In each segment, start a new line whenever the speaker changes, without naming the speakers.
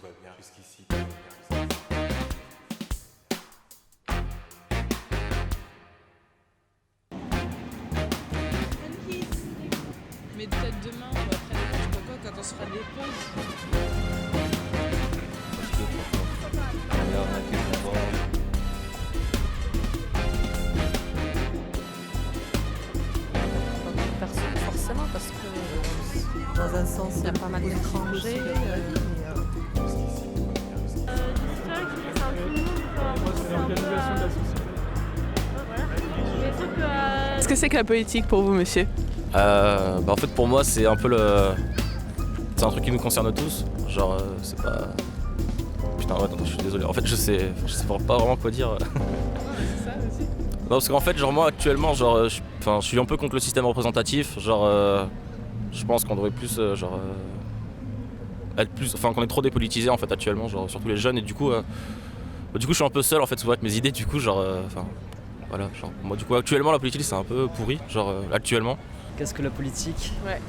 va bien, jusqu'ici tout va bien.
Mais peut-être demain ou après-demain, je sais pas quoi, quand on se fera des pauses.
On est arnaqué tout le temps.
Personne forcément parce que
Dans un sens,
il y a pas mal d'étrangers.
Qu'est-ce que c'est que la politique pour vous, monsieur?
En fait pour moi c'est un peu c'est un truc qui nous concerne tous. Genre c'est pas. Putain ouais attends, je suis désolé. En fait je sais pas vraiment quoi dire.
C'est ça aussi.
Non parce qu'en fait genre moi actuellement genre je suis un peu contre le système représentatif. Genre je pense qu'on devrait plus être plus. Enfin qu'on est trop dépolitisé en fait actuellement, genre surtout les jeunes et du coup je suis un peu seul en fait souvent avec mes idées du coup genre voilà, genre moi du coup actuellement la politique c'est un peu pourri, genre actuellement.
Qu'est-ce que la politique?
Ouais.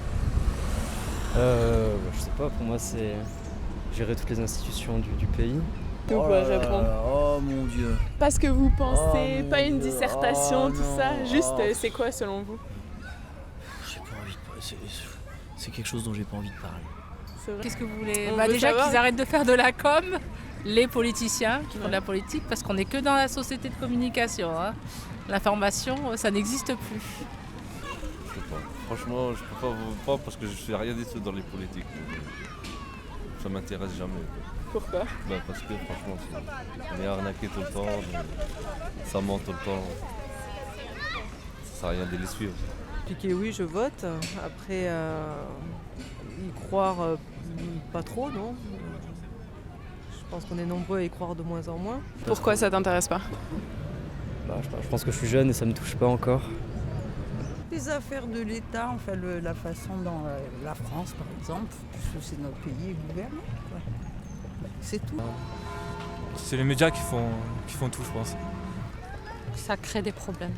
Je sais pas, pour moi c'est gérer toutes les institutions du pays.
Vous pouvez répondre.
Oh mon Dieu.
Pas ce que vous pensez,
Oh mon
pas une
Dieu.
dissertation,
Oh
tout
non.
ça. Juste,
Oh.
c'est quoi selon vous?
J'ai pas envie de... C'est quelque chose dont j'ai pas envie de parler.
C'est vrai.
Qu'est-ce que vous voulez?
On veut
Déjà
savoir.
qu'ils arrêtent de faire de la com, les politiciens qui font de la politique, parce qu'on n'est que dans la société de communication. Hein. L'information, ça n'existe plus.
Je sais pas. Franchement, je peux pas parce que je fais rien du tout dans les politiques. Ça m'intéresse jamais.
Pourquoi?
Parce que franchement, on est arnaqué tout le temps, ça ment tout le temps. Ça sert à rien de les suivre.
Piqué, oui, je vote. Après, y croire, pas trop, non. Je pense qu'on est nombreux à y croire de moins en moins.
Pourquoi ça t'intéresse pas?
Je sais pas, je pense que je suis jeune et ça me touche pas encore.
Les affaires de l'État, enfin la façon dont la France, par exemple, puisque c'est notre pays est gouverné. Quoi. C'est tout.
C'est les médias qui font tout, je pense.
Ça crée des problèmes.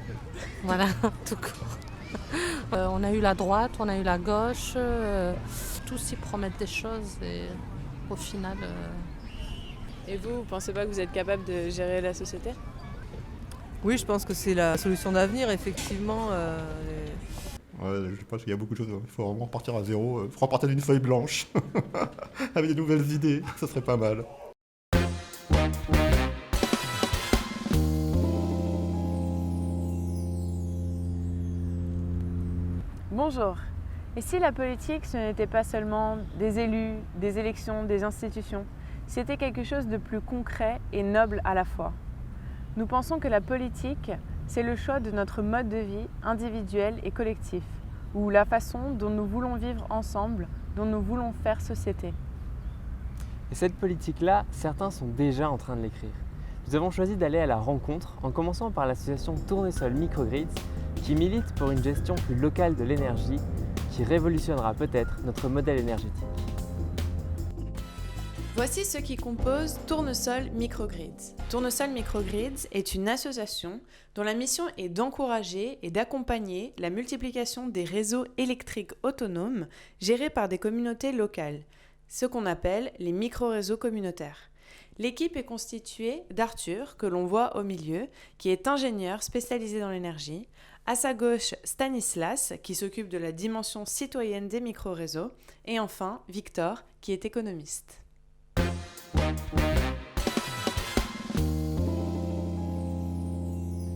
Voilà, tout court. On a eu la droite, on a eu la gauche, tous y promettent des choses et au final...
Et vous pensez pas que vous êtes capable de gérer la société?
Oui, je pense que c'est la solution d'avenir, effectivement.
Ouais, je pense qu'il y a beaucoup de choses. Il faut vraiment repartir à zéro. Il faut repartir d'une feuille blanche. Avec des nouvelles idées. Ça serait pas mal.
Bonjour. Et si la politique, ce n'était pas seulement des élus, des élections, des institutions, c'était quelque chose de plus concret et noble à la fois. Nous pensons que la politique, c'est le choix de notre mode de vie individuel et collectif, ou la façon dont nous voulons vivre ensemble, dont nous voulons faire société.
Et cette politique-là, certains sont déjà en train de l'écrire. Nous avons choisi d'aller à la rencontre en commençant par l'association Tournesol Microgrids qui milite pour une gestion plus locale de l'énergie qui révolutionnera peut-être notre modèle énergétique.
Voici ce qui compose Tournesol Microgrids. Tournesol Microgrids est une association dont la mission est d'encourager et d'accompagner la multiplication des réseaux électriques autonomes gérés par des communautés locales, ce qu'on appelle les micro-réseaux communautaires. L'équipe est constituée d'Arthur, que l'on voit au milieu, qui est ingénieur spécialisé dans l'énergie, à sa gauche Stanislas, qui s'occupe de la dimension citoyenne des micro-réseaux, et enfin Victor, qui est économiste.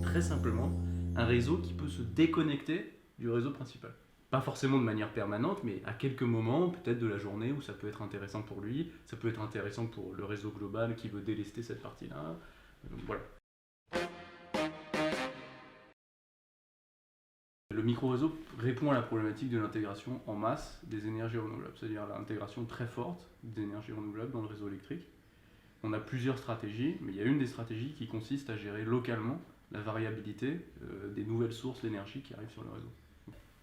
Très simplement, un réseau qui peut se déconnecter du réseau principal. Pas forcément de manière permanente, mais à quelques moments, peut-être de la journée, où ça peut être intéressant pour lui, ça peut être intéressant pour le réseau global qui veut délester cette partie-là. Voilà. Le micro-réseau répond à la problématique de l'intégration en masse des énergies renouvelables, c'est-à-dire l'intégration très forte des énergies renouvelables dans le réseau électrique. On a plusieurs stratégies, mais il y a une des stratégies qui consiste à gérer localement la variabilité des nouvelles sources d'énergie qui arrivent sur le réseau.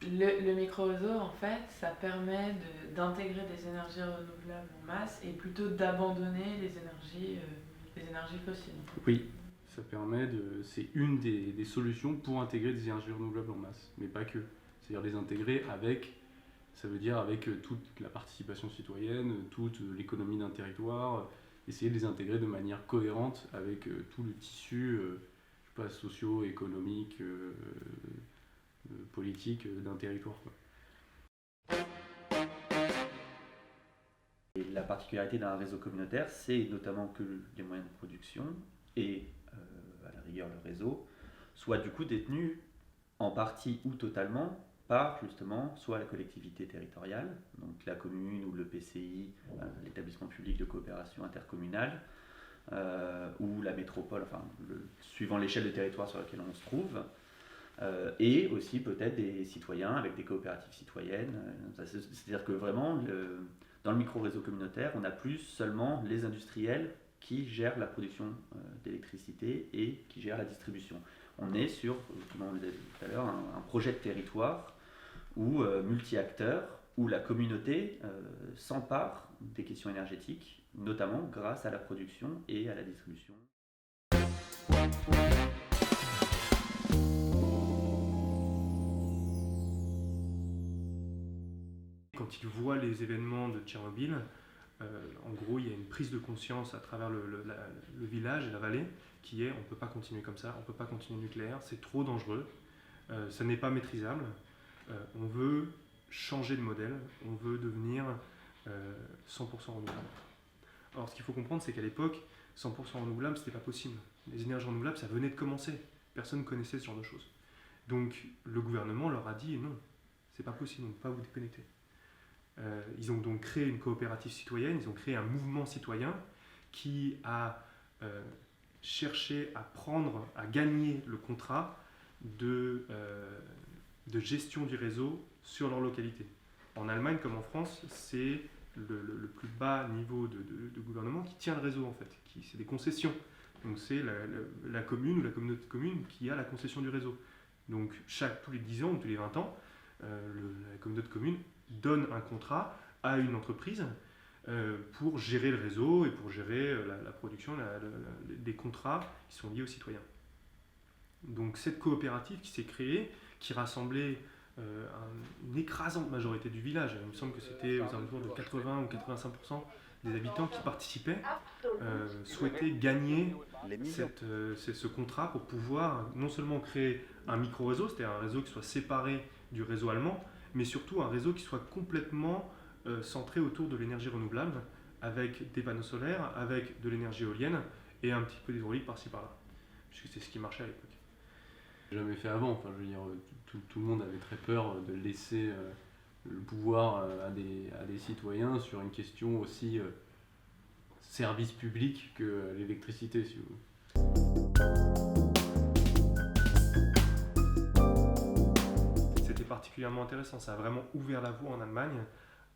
Le micro-réseau, en fait, ça permet d'intégrer des énergies renouvelables en masse et plutôt d'abandonner les énergies fossiles.
Oui, ça permet c'est une des solutions pour intégrer des énergies renouvelables en masse, mais pas que. C'est-à-dire les intégrer avec Ça veut dire avec toute la participation citoyenne, toute l'économie d'un territoire, essayer de les intégrer de manière cohérente avec tout le tissu je sais pas, socio-économique, politique d'un territoire, quoi.
Et la particularité d'un réseau communautaire, c'est notamment que les moyens de production et à la rigueur le réseau soient du coup détenus en partie ou totalement par justement soit la collectivité territoriale, donc la commune ou le PCI, l'établissement public de coopération intercommunale, ou la métropole, enfin suivant l'échelle de territoire sur laquelle on se trouve, et aussi peut-être des citoyens avec des coopératives citoyennes. C'est-à-dire que vraiment, dans le micro-réseau communautaire, on n'a plus seulement les industriels qui gèrent la production d'électricité et qui gèrent la distribution. On est sur, comme on le disait tout à l'heure, un projet de territoire où multi-acteurs, où la communauté s'empare des questions énergétiques, notamment grâce à la production et à la distribution.
Quand ils voient les événements de Tchernobyl, en gros, il y a une prise de conscience à travers le village et la vallée qui est on ne peut pas continuer comme ça, on ne peut pas continuer nucléaire, c'est trop dangereux, ça n'est pas maîtrisable, on veut changer de modèle, on veut devenir 100% renouvelable. Alors ce qu'il faut comprendre, c'est qu'à l'époque, 100% renouvelable, ce n'était pas possible. Les énergies renouvelables, ça venait de commencer, personne ne connaissait ce genre de choses. Donc le gouvernement leur a dit non, c'est pas possible, on ne peut pas vous déconnecter. Ils ont donc créé une coopérative citoyenne, ils ont créé un mouvement citoyen qui a cherché à gagner le contrat de gestion du réseau sur leur localité. En Allemagne comme en France, c'est le plus bas niveau de gouvernement qui tient le réseau en fait, c'est des concessions. Donc c'est la commune ou la communauté de communes qui a la concession du réseau. Donc tous les 10 ans ou tous les 20 ans, la communauté de communes donne un contrat à une entreprise pour gérer le réseau et pour gérer la production des contrats qui sont liés aux citoyens. Donc cette coopérative qui s'est créée, qui rassemblait une écrasante majorité du village, il me semble que c'était aux alentours de 80 ou 85% des habitants qui participaient, souhaitaient gagner ce contrat pour pouvoir non seulement créer un micro-réseau, c'est-à-dire un réseau qui soit séparé du réseau allemand, mais surtout un réseau qui soit complètement centré autour de l'énergie renouvelable, avec des panneaux solaires, avec de l'énergie éolienne et un petit peu d'hydraulique par-ci par-là, puisque c'est ce qui marchait à l'époque. Jamais fait avant, enfin, je veux dire, tout le monde avait très peur de laisser le pouvoir à des citoyens sur une question aussi service public que l'électricité, si vous voulez. C'était particulièrement intéressant, ça a vraiment ouvert la voie en Allemagne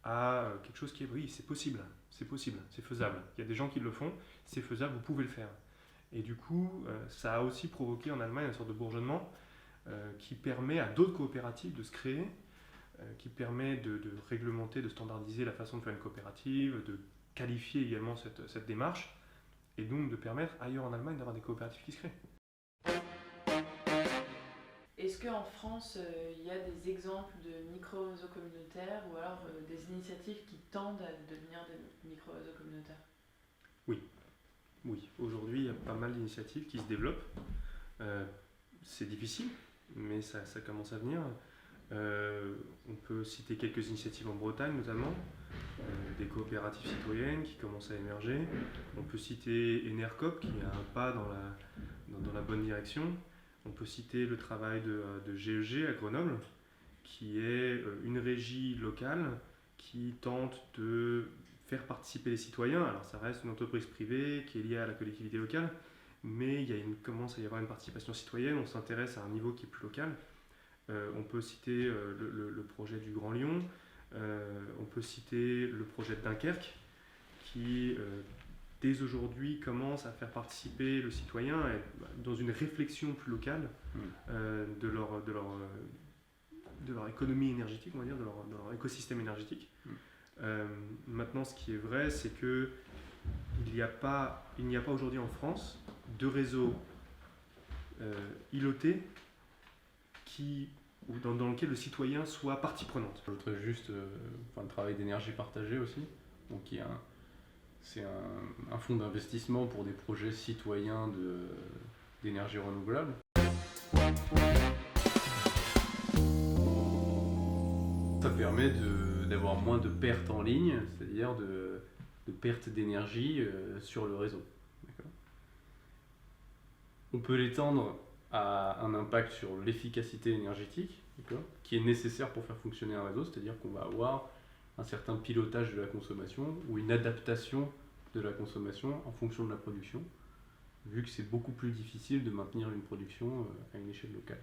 à quelque chose qui est, oui, c'est possible, c'est faisable. Il y a des gens qui le font, c'est faisable, vous pouvez le faire. Et du coup, ça a aussi provoqué en Allemagne une sorte de bourgeonnement qui permet à d'autres coopératives de se créer, qui permet de réglementer, de standardiser la façon de faire une coopérative, de qualifier également cette démarche, et donc de permettre ailleurs en Allemagne d'avoir des coopératives qui se créent.
Est-ce qu'en France, il y a des exemples de micro-réseaux communautaires ou alors des initiatives qui tendent à devenir des micro-réseaux communautaires ?
Oui, aujourd'hui il y a pas mal d'initiatives qui se développent. C'est difficile, mais ça commence à venir. On peut citer quelques initiatives en Bretagne notamment, des coopératives citoyennes qui commencent à émerger. On peut citer Enercop qui a un pas dans la bonne direction. On peut citer le travail de GEG à Grenoble, qui est une régie locale qui tente de faire participer les citoyens. Alors ça reste une entreprise privée qui est liée à la collectivité locale, mais commence à y avoir une participation citoyenne, on s'intéresse à un niveau qui est plus local. On peut citer le projet du Grand Lyon, on peut citer le projet de Dunkerque, qui dès aujourd'hui commence à faire participer le citoyen dans une réflexion plus locale de leur économie énergétique, on va dire, de leur écosystème énergétique. Maintenant, ce qui est vrai, c'est que il n'y a pas aujourd'hui en France de réseau îloté qui
ou dans lequel le citoyen soit partie prenante.
J'ajouterais juste le travail d'énergie partagée aussi, donc c'est un fonds d'investissement pour des projets citoyens d'énergie renouvelable. Ça permet d'avoir moins de pertes en ligne, c'est-à-dire de pertes d'énergie sur le réseau. On peut l'étendre à un impact sur l'efficacité énergétique, qui est nécessaire pour faire fonctionner un réseau, c'est-à-dire qu'on va avoir un certain pilotage de la consommation ou une adaptation de la consommation en fonction de la production, vu que c'est beaucoup plus difficile de maintenir une production à une échelle locale.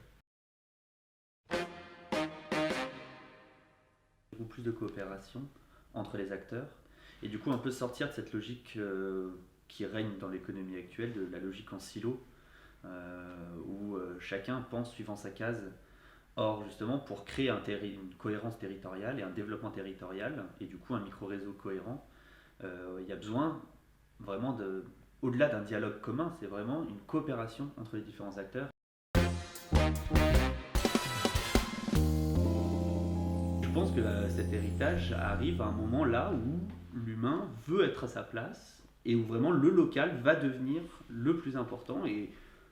Beaucoup plus de coopération entre les acteurs et du coup un peu sortir de cette logique qui règne dans l'économie actuelle, de la logique en silo, où chacun pense suivant sa case. Or justement pour créer une cohérence territoriale et un développement territorial et du coup un micro-réseau cohérent, il y a besoin vraiment au-delà d'un dialogue commun, c'est vraiment une coopération entre les différents acteurs. Je pense que cet héritage arrive à un moment là où l'humain veut être à sa place et où vraiment le local va devenir le plus important. Et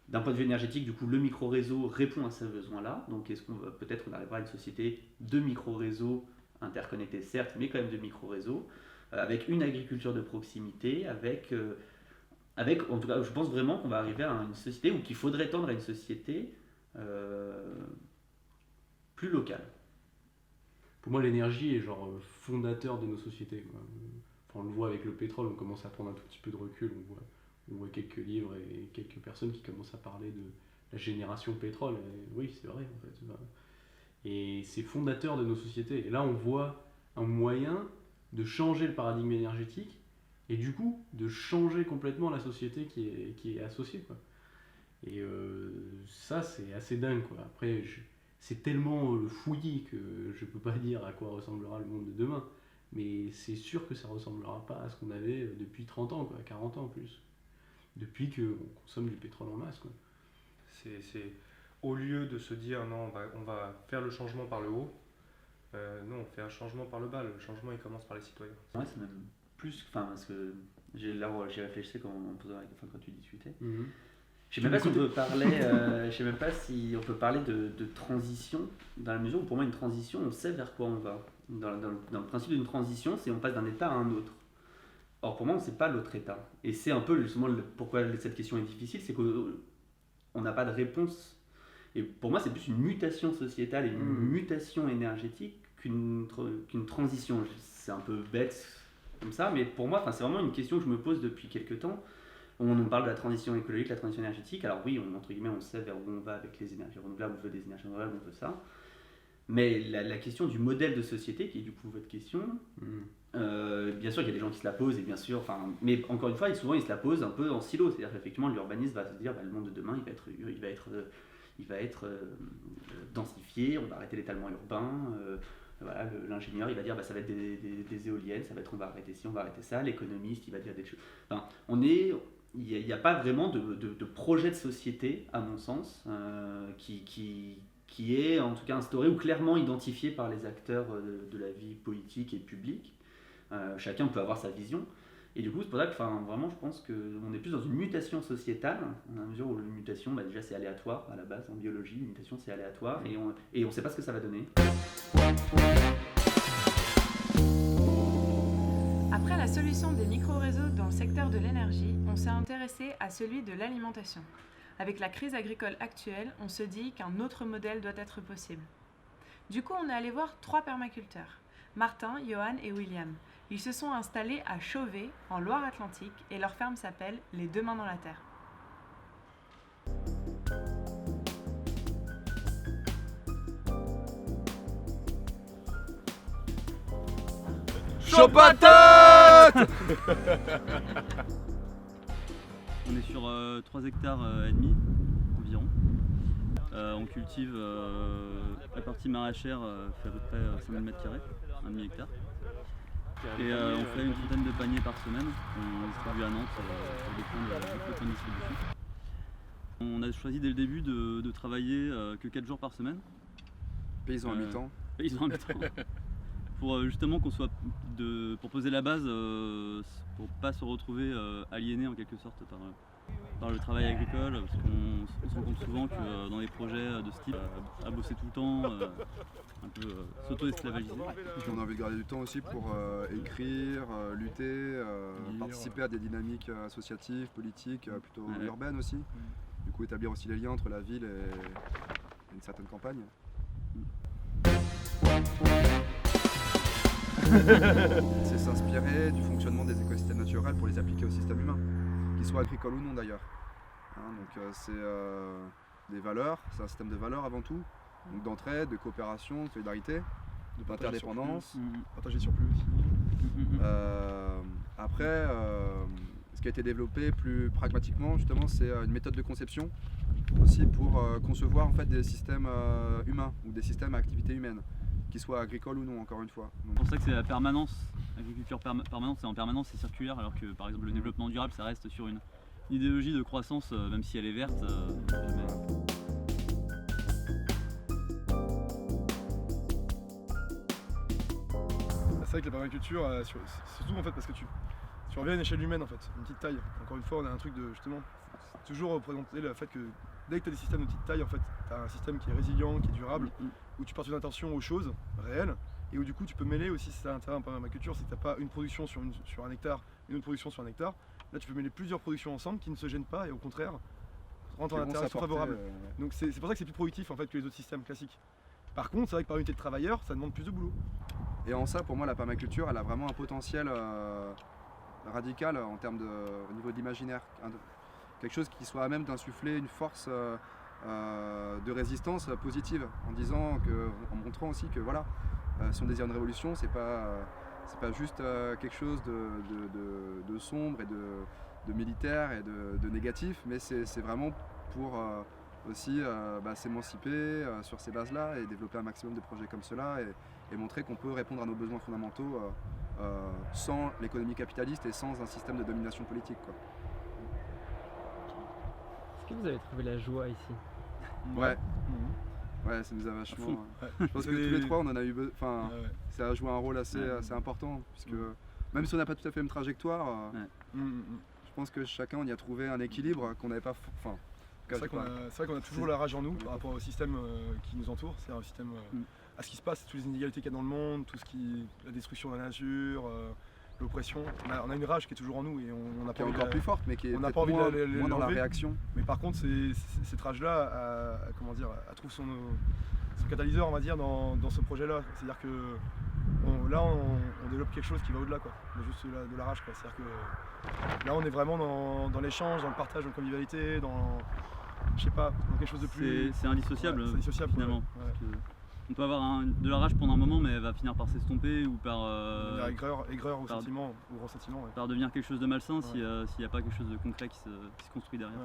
d'un point de vue énergétique, du coup, le micro-réseau répond à ce besoin-là. Donc peut-être qu'on arrivera à une société de micro-réseaux interconnectés, certes, mais quand même de micro-réseaux, avec une agriculture de proximité, avec, en tout cas, je pense vraiment qu'on va arriver à une société, ou qu'il faudrait tendre à une société plus locale.
Pour moi, l'énergie est fondateur de nos sociétés, quoi. Enfin, on le voit avec le pétrole, on commence à prendre un tout petit peu de recul, on voit quelques livres et quelques personnes qui commencent à parler de la génération pétrole. Et oui, c'est vrai en fait. Et c'est fondateur de nos sociétés. Et là, on voit un moyen de changer le paradigme énergétique et du coup de changer complètement la société qui est associée, quoi. Et ça, c'est assez dingue, quoi. Après, c'est tellement le fouillis que je peux pas dire à quoi ressemblera le monde de demain. Mais c'est sûr que ça ressemblera pas à ce qu'on avait depuis 30 ans, quoi, 40 ans en plus. Depuis qu'on consomme du pétrole en masse, quoi.
C'est au lieu de se dire non, on va faire le changement par le haut, non, on fait un changement par le bas. Le changement, il commence par les citoyens.
Ouais, c'est même plus, parce que j'y réfléchissais quand tu discutais.
Mm-hmm.
Je sais même pas si on peut parler, je sais même pas si on peut parler de transition, dans la mesure où pour moi une transition, on sait vers quoi on va. Dans le principe d'une transition, c'est on passe d'un état à un autre. Or pour moi, on ne sait pas l'autre état. Et c'est un peu justement pourquoi cette question est difficile, c'est qu'on n'a pas de réponse. Et pour moi, c'est plus une mutation sociétale et une mutation énergétique qu'une transition. C'est un peu bête comme ça, mais pour moi, c'est vraiment une question que je me pose depuis quelques temps. On nous parle de la transition écologique, la transition énergétique. Alors oui, entre guillemets, on sait vers où on va avec les énergies renouvelables, on veut des énergies renouvelables, on veut ça. Mais la question du modèle de société, qui est du coup votre question, bien sûr il y a des gens qui se la posent, et bien sûr, mais encore une fois, souvent ils se la posent un peu en silo. C'est-à-dire qu'effectivement, l'urbanisme va se dire le monde de demain, il va être densifié, on va arrêter l'étalement urbain. Voilà, l'ingénieur il va dire ça va être des éoliennes, on va arrêter ci, on va arrêter ça. L'économiste il va dire des choses. Il n'y a pas vraiment de projet de société, à mon sens, qui est en tout cas instauré ou clairement identifié par les acteurs de la vie politique et publique. Chacun peut avoir sa vision. Et du coup, c'est pour ça que vraiment, je pense qu'on est plus dans une mutation sociétale, dans la mesure où une mutation, déjà, c'est aléatoire à la base. En biologie, une mutation, c'est aléatoire et on ne sait pas ce que ça va donner.
Après la solution des micro-réseaux dans le secteur de l'énergie, on s'est intéressé à celui de l'alimentation. Avec la crise agricole actuelle, on se dit qu'un autre modèle doit être possible. Du coup, on est allé voir 3 permaculteurs, Martin, Johan et William. Ils se sont installés à Chauvet, en Loire-Atlantique, et leur ferme s'appelle Les Deux Mains dans la Terre.
Chaud patate.
On est sur 3 hectares et demi environ. On cultive la partie maraîchère fait à peu près 5000 m², un demi-hectare. Et on fait une trentaine de paniers par semaine. On distribue à Nantes sur des points de distribution. On a choisi dès le début de travailler que 4 jours par semaine.
Paysans à mi-temps.
Paysans à mi-temps. Pour justement pour poser la base, pour pas se retrouver aliéné en quelque sorte par le travail agricole, parce qu'on se rend compte souvent que dans des projets de ce type, à bosser tout le temps, un peu s'auto-esclavagiser.
Puis on a envie de garder du temps aussi pour écrire, lutter, participer à des dynamiques associatives, politiques, plutôt urbaines aussi. Du coup établir aussi les liens entre la ville et une certaine campagne. C'est s'inspirer du fonctionnement des écosystèmes naturels pour les appliquer au système humain, qu'ils soient agricoles ou non d'ailleurs. Donc c'est des valeurs, c'est un système de valeurs avant tout, donc d'entraide, de coopération, de solidarité, d'interdépendance.
Partager sur plus aussi.
Après, ce qui a été développé plus pragmatiquement justement, c'est une méthode de conception aussi pour concevoir en fait des systèmes humains ou des systèmes à activité humaine, qu'ils soient agricoles ou non, encore une fois.
C'est pour ça que c'est la permanence, l'agriculture permanente, c'est en permanence, c'est circulaire, alors que par exemple le développement durable, ça reste sur une idéologie de croissance, même si elle est verte. Jamais.
C'est vrai que la permaculture, surtout en fait parce que tu reviens à une échelle humaine en fait, une petite taille. Encore une fois, on a un truc de justement toujours représenter le fait que dès que tu as des systèmes de petite taille, en fait, tu as un système qui est résilient, qui est durable, où tu portes une attention aux choses réelles et où du coup tu peux mêler aussi, c'est l'intérêt en permaculture, c'est que tu n'as pas une production sur un hectare et une autre production sur un hectare. Là tu peux mêler plusieurs productions ensemble qui ne se gênent pas et au contraire rentrent en interaction favorable. Donc c'est pour ça que c'est plus productif en fait que les autres systèmes classiques. Par contre, c'est vrai que par unité de travailleurs, ça demande plus de boulot.
Et en ça, pour moi, la permaculture, elle a vraiment un potentiel radical en termes au niveau de l'imaginaire. Quelque chose qui soit à même d'insuffler une force de résistance positive, en montrant aussi que voilà, si on désire une révolution, c'est pas juste quelque chose de sombre et de militaire et de négatif, mais c'est vraiment pour aussi s'émanciper sur ces bases-là et développer un maximum de projets comme cela et montrer qu'on peut répondre à nos besoins fondamentaux sans l'économie capitaliste et sans un système de domination politique, quoi.
Est-ce que vous avez trouvé la joie ici?
Ouais. Ouais, ça nous a vachement. Je pense que tous les trois, on en a eu. Ça a joué un rôle assez important, puisque même si on n'a pas tout à fait la même trajectoire, je pense que chacun on y a trouvé un équilibre qu'on n'avait pas.
C'est vrai qu'on a toujours la rage en nous par rapport au système qui nous entoure, c'est un système à ce qui se passe, toutes les inégalités qu'il y a dans le monde, la destruction de la nature, l'oppression. On a une rage qui est toujours en nous et on n'a pas envie
encore plus forte, mais qui est
pas envie de
moins dans la réaction.
Mais par contre, cette rage-là, elle trouve son catalyseur, on va dire, dans ce projet-là. C'est-à-dire que là, on développe quelque chose qui va au-delà, quoi, de juste de la rage, quoi. C'est-à-dire que là, on est vraiment dans l'échange, dans le partage, dans la convivialité, dans quelque chose de plus.
C'est indissociable,
c'est indissociable
finalement. Ouais. On peut avoir de la rage pendant un moment, mais elle va finir par s'estomper ou par.
Aigreur ou ressentiment. Ouais.
Par devenir quelque chose de malsain s'il n'y a pas quelque chose de concret qui se construit derrière.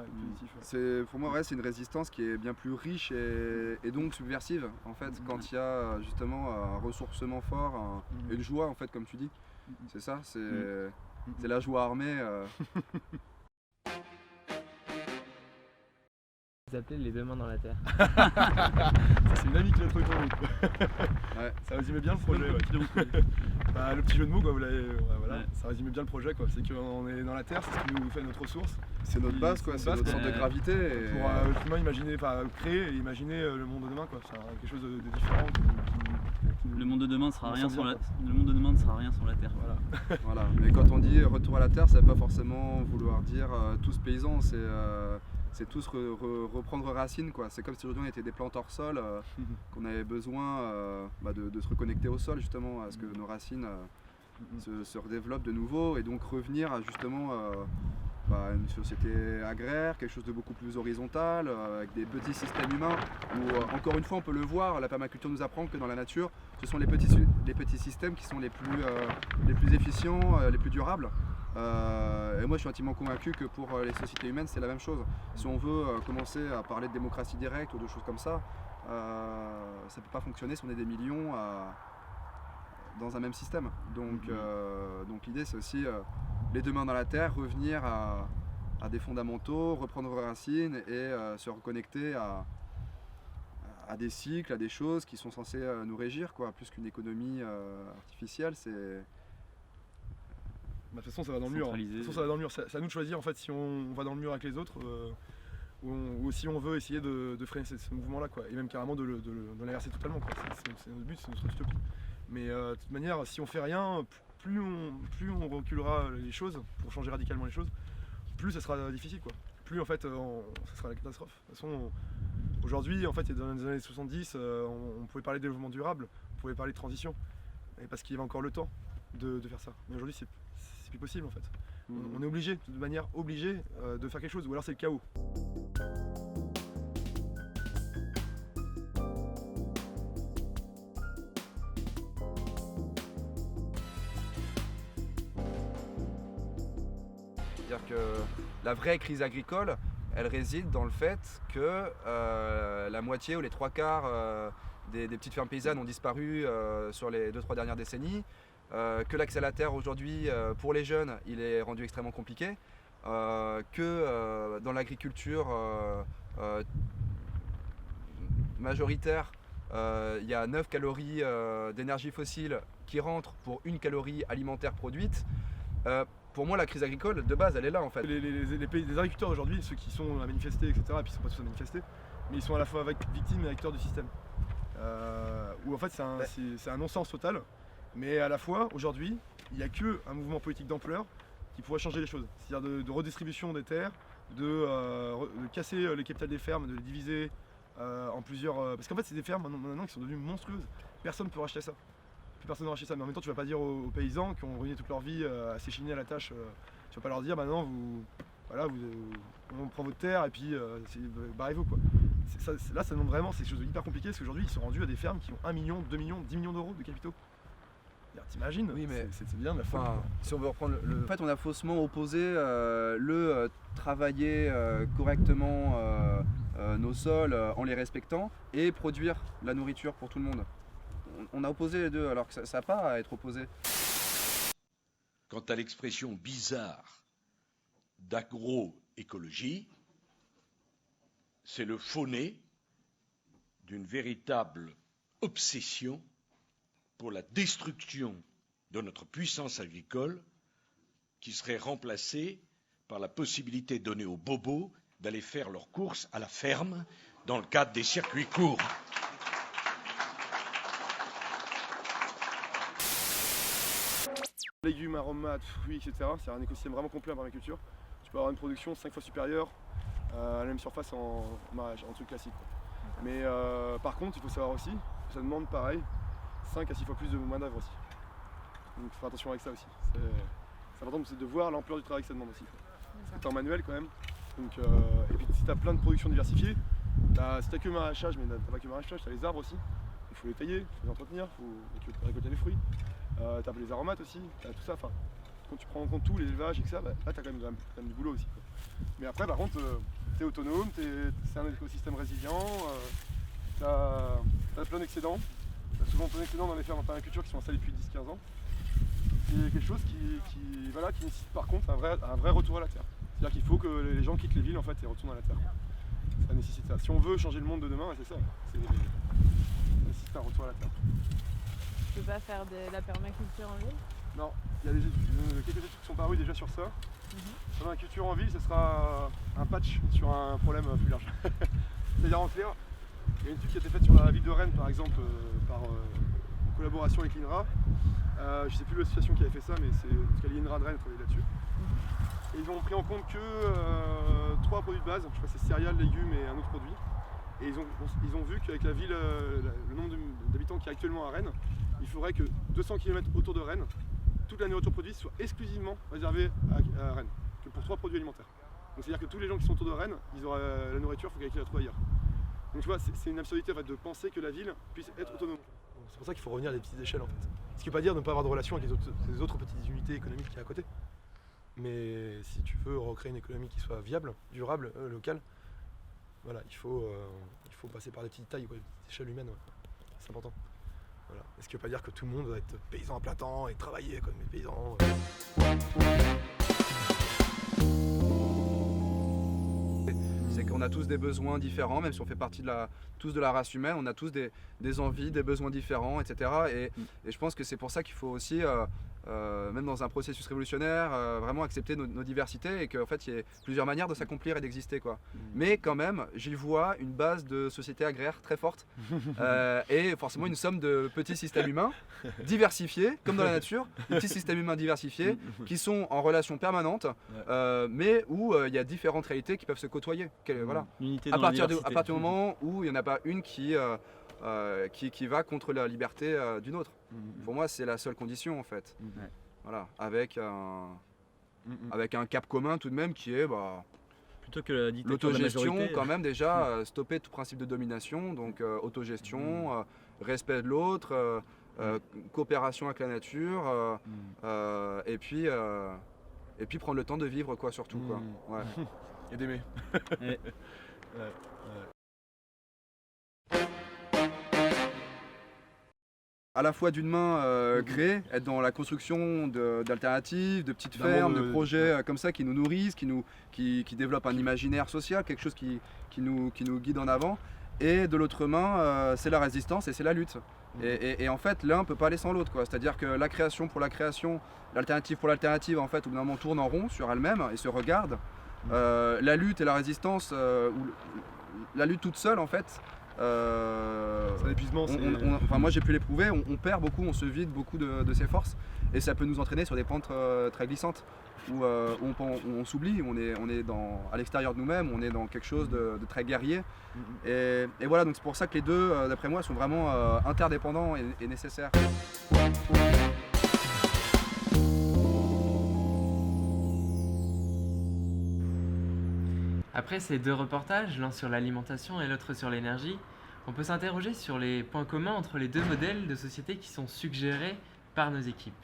Pour moi, c'est une résistance qui est bien plus riche et donc subversive, en fait, quand il y a justement un ressourcement fort, une joie, en fait, comme tu dis. C'est ça, c'est la joie armée.
Vous appelez les deux mains dans la terre.
Ça, c'est une amie qui l'a trouvé pour nous. Ouais. Ça résumait bien le projet. Le petit jeu de mots, quoi, ça résumait bien le projet, quoi. C'est qu'on est dans la terre, c'est ce qui nous fait notre ressource.
C'est notre base, quoi. C'est notre centre de gravité.
Pour justement imaginer, créer et imaginer le monde de demain, quoi. C'est quelque chose de différent.
Le monde de demain ne sera rien sans la terre.
Voilà. Mais quand on dit retour à la terre, ça ne veut pas forcément vouloir dire tous paysans. C'est tous reprendre racine, quoi. C'est comme si aujourd'hui on était des plantes hors sol, qu'on avait besoin de se reconnecter au sol justement, à ce que nos racines se redéveloppent de nouveau et donc revenir à justement une société agraire, quelque chose de beaucoup plus horizontal, avec des petits systèmes humains où encore une fois on peut le voir, la permaculture nous apprend que dans la nature ce sont les petits systèmes qui sont les plus efficients, les plus durables. Et moi je suis intimement convaincu que pour les sociétés humaines c'est la même chose. Si on veut commencer à parler de démocratie directe ou de choses comme ça, ça ne peut pas fonctionner si on est des millions dans un même système. Donc l'idée c'est aussi les deux mains dans la terre, revenir à des fondamentaux, reprendre racine et se reconnecter à à des cycles, à des choses qui sont censées nous régir, quoi, plus qu'une économie artificielle.
De toute façon, ça va dans le mur. De toute façon, ça va dans le mur. C'est à nous de choisir en fait si on va dans le mur avec les autres ou si on veut essayer de freiner ce mouvement-là, quoi. Et même carrément de l'inverser totalement, quoi. C'est notre but, c'est notre utopie. Mais de toute manière, si on fait rien, plus on reculera les choses pour changer radicalement les choses, plus ça sera difficile, quoi. Plus en fait, ça sera la catastrophe. De toute façon, aujourd'hui, en fait, dans les années 70, on pouvait parler de développement durable, on pouvait parler de transition, et parce qu'il y avait encore le temps de faire ça. Mais aujourd'hui, c'est plus possible en fait. On est obligé, de manière obligée, de faire quelque chose, ou alors c'est le chaos.
C'est-à-dire que la vraie crise agricole, elle réside dans le fait que la moitié ou les 3/4 des petites fermes paysannes ont disparu sur les 2-3 dernières décennies, que l'accès à la terre aujourd'hui pour les jeunes il est rendu extrêmement compliqué, que dans l'agriculture majoritaire il y a 9 calories d'énergie fossile qui rentrent pour 1 calorie alimentaire produite. Pour moi, la crise agricole, de base, elle est là en fait.
Les agriculteurs aujourd'hui, ceux qui sont à manifester, etc., et puis ils ne sont pas tous à manifester, mais ils sont à la fois victimes et acteurs du système. Où en fait c'est un non-sens total, mais à la fois, aujourd'hui, il n'y a qu'un mouvement politique d'ampleur qui pourrait changer les choses. C'est-à-dire de redistribution des terres, de casser les capitales des fermes, de les diviser en plusieurs... parce qu'en fait, c'est des fermes maintenant qui sont devenues monstrueuses. Personne ne peut racheter ça. Personne ne racheter ça, mais en même temps tu vas pas dire aux paysans qui ont ruiné toute leur vie à s'échiner à la tâche, tu vas pas leur dire maintenant on prend votre terre et puis barrez-vous, quoi. Là ça demande vraiment, c'est des choses hyper compliquées parce qu'aujourd'hui ils sont rendus à des fermes qui ont 1 million, 2 millions, 10 millions d'euros de capitaux. T'imagines?
Oui, mais
c'est bien de la fin.
Si on veut reprendre en fait on a faussement opposé travailler correctement nos sols en les respectant et produire la nourriture pour tout le monde. On a opposé les deux, alors que ça n'a pas à être opposé.
Quant à l'expression bizarre d'agroécologie, c'est le faux-nez d'une véritable obsession pour la destruction de notre puissance agricole qui serait remplacée par la possibilité donnée aux bobos d'aller faire leurs courses à la ferme dans le cadre des circuits courts.
Légumes, aromates, fruits, etc. C'est un écosystème vraiment complet en permaculture. Tu peux avoir une production 5 fois supérieure à la même surface en mariage, en truc classique, quoi. Mais par contre, il faut savoir aussi que ça demande pareil 5 à 6 fois plus de main d'œuvre aussi. Donc il faut faire attention avec ça aussi. C'est important de voir l'ampleur du travail que ça demande aussi. C'est en manuel quand même. Donc, et puis si tu as plein de productions diversifiées, si tu n'as que maraîchage, mais tu n'as pas que maraîchage, tu as les arbres aussi. Il faut les tailler, il faut les entretenir, il faut récolter les fruits. T'as les aromates aussi, t'as tout ça, enfin, quand tu prends en compte tout, les élevages et que ça, là t'as quand même du boulot aussi, quoi. Mais après par contre, t'es autonome, c'est un écosystème résilient, t'as plein d'excédents, t'as souvent plein d'excédents dans les fermes en permaculture qui sont installées depuis 10-15 ans. C'est quelque chose qui nécessite par contre un vrai retour à la terre. C'est-à-dire qu'il faut que les gens quittent les villes en fait et retournent à la terre. Ça nécessite ça. Si on veut changer le monde de demain, c'est ça, ça nécessite un retour à la terre.
Tu peux pas faire de la permaculture en ville?
Non, il y a quelques études qui sont parues déjà sur ça. La permaculture en ville, ce sera un patch sur un problème plus large. C'est-à-dire en clair, il y a une étude qui a été faite sur la ville de Rennes par exemple, en collaboration avec l'INRA. Je ne sais plus l'association qui avait fait ça, mais c'est en tout cas l'INRA de Rennes qui travaille là-dessus. Et ils ont pris en compte que 3 produits de base, je crois que c'est céréales, légumes et un autre produit. Et ils ont vu qu'avec la ville, le nombre d'habitants qui est actuellement à Rennes, il faudrait que 200 km autour de Rennes, toute la nourriture produite soit exclusivement réservée à Rennes, que pour 3 produits alimentaires. Donc c'est-à-dire que tous les gens qui sont autour de Rennes, ils auraient la nourriture, il faut qu'ils la trouvent ailleurs. Donc tu vois, c'est une absurdité en fait, de penser que la ville puisse être autonome. C'est pour ça qu'il faut revenir à des petites échelles en fait. Ce qui ne veut pas dire ne pas avoir de relation avec les autres petites unités économiques qui y a à côté. Mais si tu veux recréer une économie qui soit viable, durable, locale, voilà, il faut passer par des petites tailles, quoi, des petites échelles humaines, ouais. C'est important. Voilà. Ce qui ne veut pas dire que tout le monde va être paysan à plein temps et travailler comme les paysans.
C'est qu'on a tous des besoins différents, même si on fait partie tous de la race humaine, on a tous des envies, des besoins différents, etc. Et je pense que c'est pour ça qu'il faut aussi, même dans un processus révolutionnaire, vraiment accepter nos diversités et qu'en fait il y ait plusieurs manières de s'accomplir et d'exister, quoi. Mais quand même, j'y vois une base de société agraire très forte et forcément une somme de petits systèmes humains diversifiés, comme dans la nature, des petits systèmes humains diversifiés qui sont en relation permanente, mais où il y a différentes réalités qui peuvent se côtoyer. Voilà. À partir du moment où il n'y en a pas une qui va contre la liberté d'une autre. Pour moi, c'est la seule condition, en fait. Voilà, avec un cap commun tout de même qui est
plutôt que la dictature de la
l'autogestion,
majorité.
quand même déjà, stopper tout principe de domination, donc autogestion, respect de l'autre, coopération avec la nature, et puis prendre le temps de vivre, quoi, surtout, quoi. Ouais.
Et d'aimer.
À la fois d'une main créer, être dans la construction d'alternatives, de petites fermes, de projets comme ça qui nous nourrissent, qui développent un imaginaire social, quelque chose qui nous guide en avant. Et de l'autre main, c'est la résistance et c'est la lutte. Et en fait, l'un ne peut pas aller sans l'autre, quoi. C'est-à-dire que la création pour la création, l'alternative pour l'alternative, en fait, au bout d'un moment tourne en rond sur elle-même et se regarde. La lutte et la résistance, ou la lutte toute seule, en fait,
c'est un épuisement.
Enfin, moi j'ai pu l'éprouver, on perd beaucoup, on se vide beaucoup de ses forces et ça peut nous entraîner sur des pentes très glissantes où on s'oublie, on est à l'extérieur de nous-mêmes, on est dans quelque chose de très guerrier. Et voilà, donc c'est pour ça que les deux, d'après moi, sont vraiment interdépendants et nécessaires.
Après ces deux reportages, l'un sur l'alimentation et l'autre sur l'énergie, on peut s'interroger sur les points communs entre les deux modèles de société qui sont suggérés par nos équipes.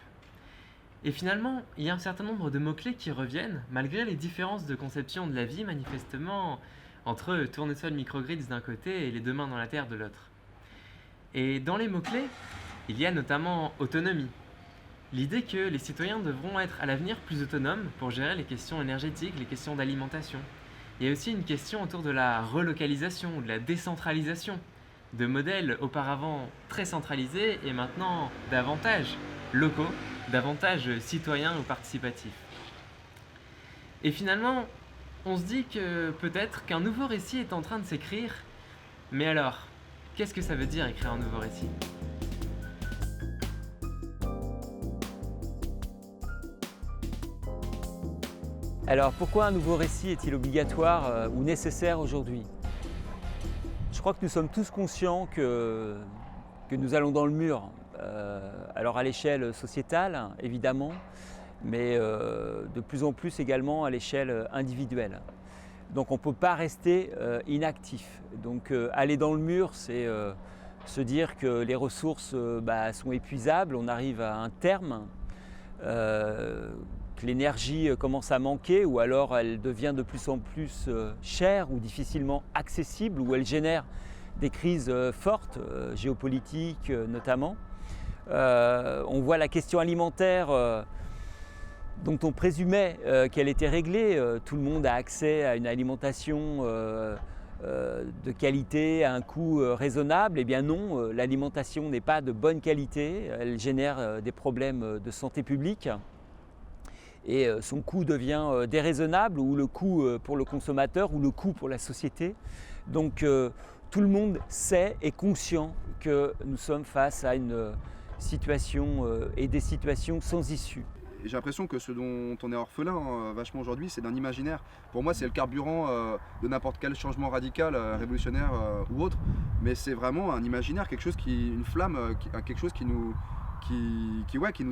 Et finalement, il y a un certain nombre de mots-clés qui reviennent, malgré les différences de conception de la vie manifestement entre tournesol microgrids d'un côté et les deux mains dans la terre de l'autre. Et dans les mots-clés, il y a notamment autonomie. L'idée que les citoyens devront être à l'avenir plus autonomes pour gérer les questions énergétiques, les questions d'alimentation. Il y a aussi une question autour de la relocalisation, de la décentralisation, de modèles auparavant très centralisés et maintenant davantage locaux, davantage citoyens ou participatifs. Et finalement, on se dit que peut-être qu'un nouveau récit est en train de s'écrire, mais alors, qu'est-ce que ça veut dire écrire un nouveau récit ?
Alors pourquoi un nouveau récit est-il obligatoire ou nécessaire aujourd'hui ? Je crois que nous sommes tous conscients que nous allons dans le mur. Alors à l'échelle sociétale, évidemment, mais de plus en plus également à l'échelle individuelle. Donc on ne peut pas rester inactif. Donc aller dans le mur, c'est se dire que les ressources sont épuisables, on arrive à un terme. Que l'énergie commence à manquer ou alors elle devient de plus en plus chère ou difficilement accessible ou elle génère des crises fortes, géopolitiques notamment. On voit la question alimentaire dont on présumait qu'elle était réglée. Tout le monde a accès à une alimentation de qualité à un coût raisonnable. Eh bien non, l'alimentation n'est pas de bonne qualité, elle génère des problèmes de santé publique. Et son coût devient déraisonnable, ou le coût pour le consommateur, ou le coût pour la société. Donc tout le monde sait et est conscient que nous sommes face à une situation et des situations sans issue.
J'ai l'impression que ce dont on est orphelin vachement aujourd'hui, c'est d'un imaginaire. Pour moi, c'est le carburant de n'importe quel changement radical, révolutionnaire ou autre. Mais c'est vraiment un imaginaire, quelque chose une flamme, quelque chose qui nous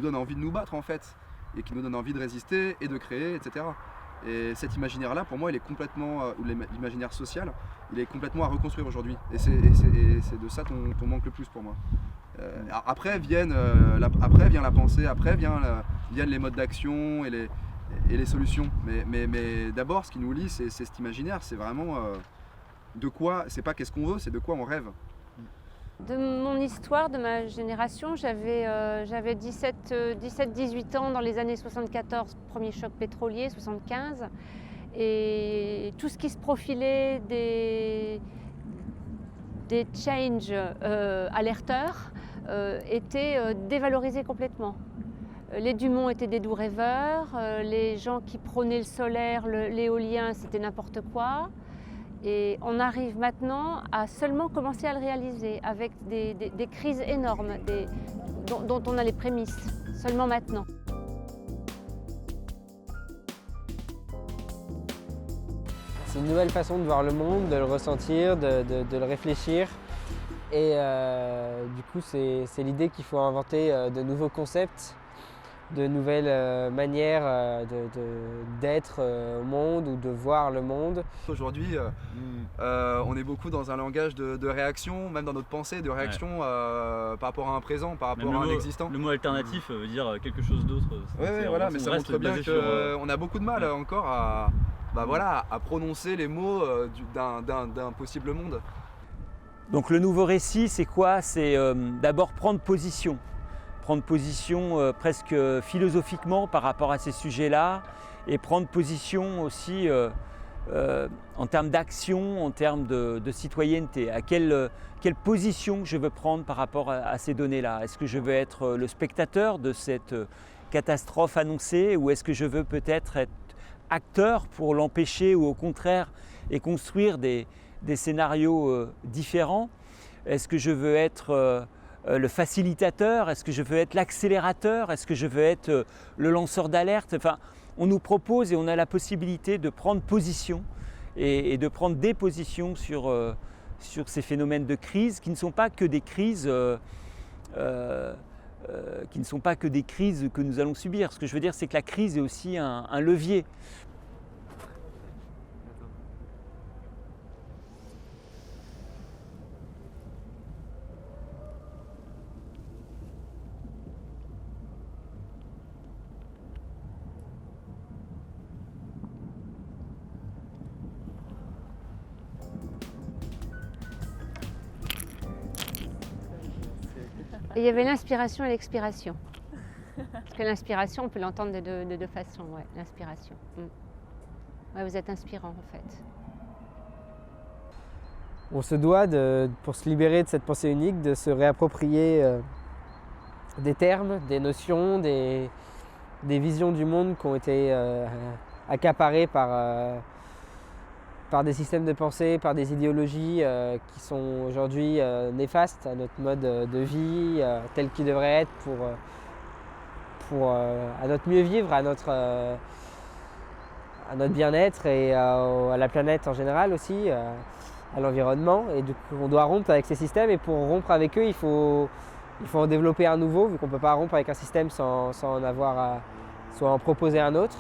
donne envie de nous battre en fait. Et qui nous donne envie de résister et de créer, etc. Et cet imaginaire-là, pour moi, il est complètement, ou l'imaginaire social, il est complètement à reconstruire aujourd'hui. Et c'est de ça qu'on manque le plus pour moi. Après vient la pensée, après viennent les modes d'action et les solutions. Mais d'abord, ce qui nous lie, c'est cet imaginaire, c'est vraiment de quoi, c'est pas qu'est-ce qu'on veut, c'est de quoi on rêve.
De mon histoire, de ma génération, j'avais 17-18 ans dans les années 74, premier choc pétrolier, 75. Et tout ce qui se profilait des change alerteurs était dévalorisé complètement. Les Dumont étaient des doux rêveurs, les gens qui prônaient le solaire, l'éolien, c'était n'importe quoi. Et on arrive maintenant à seulement commencer à le réaliser avec des crises énormes dont on a les prémices, seulement maintenant.
C'est une nouvelle façon de voir le monde, de le ressentir, de le réfléchir. Et du coup, c'est l'idée qu'il faut inventer de nouveaux concepts, de nouvelles manières d'être au monde ou de voir le monde.
Aujourd'hui, on est beaucoup dans un langage de réaction, même dans notre pensée, de réaction par rapport à un présent, par rapport à un existant.
Le mot alternatif veut dire quelque chose d'autre.
Oui, voilà, mais ça montre bien qu'on a beaucoup de mal encore à prononcer les mots d'un possible monde.
Donc le nouveau récit, c'est quoi? C'est d'abord prendre position. Prendre position presque philosophiquement par rapport à ces sujets-là et prendre position aussi en termes d'action, en termes de citoyenneté. À quelle position je veux prendre par rapport à ces données-là? Est-ce que je veux être le spectateur de cette catastrophe annoncée ou est-ce que je veux peut-être être acteur pour l'empêcher ou au contraire et construire des scénarios différents? Est-ce que je veux être le facilitateur? Est-ce que je veux être l'accélérateur? Est-ce que je veux être le lanceur d'alerte? Enfin, on nous propose et on a la possibilité de prendre position et de prendre des positions sur ces phénomènes de crise qui ne sont pas que des crises que nous allons subir. Ce que je veux dire, c'est que la crise est aussi un levier.
Et il y avait l'inspiration et l'expiration. Parce que l'inspiration, on peut l'entendre de deux façons, ouais, l'inspiration. Ouais, vous êtes inspirant en fait.
On se doit, pour se libérer de cette pensée unique, de se réapproprier des termes, des notions, des visions du monde qui ont été accaparées par des systèmes de pensée, par des idéologies qui sont aujourd'hui néfastes à notre mode de vie, tel qu'il devrait être à notre mieux vivre, à notre bien-être et à la planète en général aussi, à l'environnement. Et du coup, on doit rompre avec ces systèmes et pour rompre avec eux, il faut en développer un nouveau, vu qu'on ne peut pas rompre avec un système sans en proposer un autre.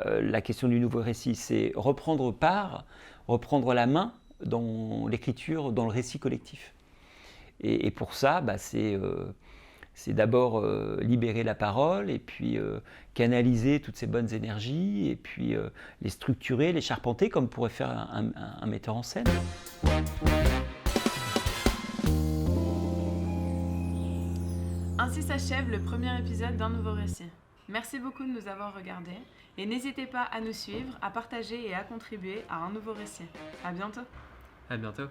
La question du nouveau récit, c'est reprendre la main dans l'écriture, dans le récit collectif. Et pour ça, c'est d'abord libérer la parole et puis canaliser toutes ces bonnes énergies et puis les structurer, les charpenter comme pourrait faire un metteur en scène.
Ainsi s'achève le premier épisode d'un nouveau récit. Merci beaucoup de nous avoir regardés et n'hésitez pas à nous suivre, à partager et à contribuer à un nouveau récit. À bientôt.
À bientôt.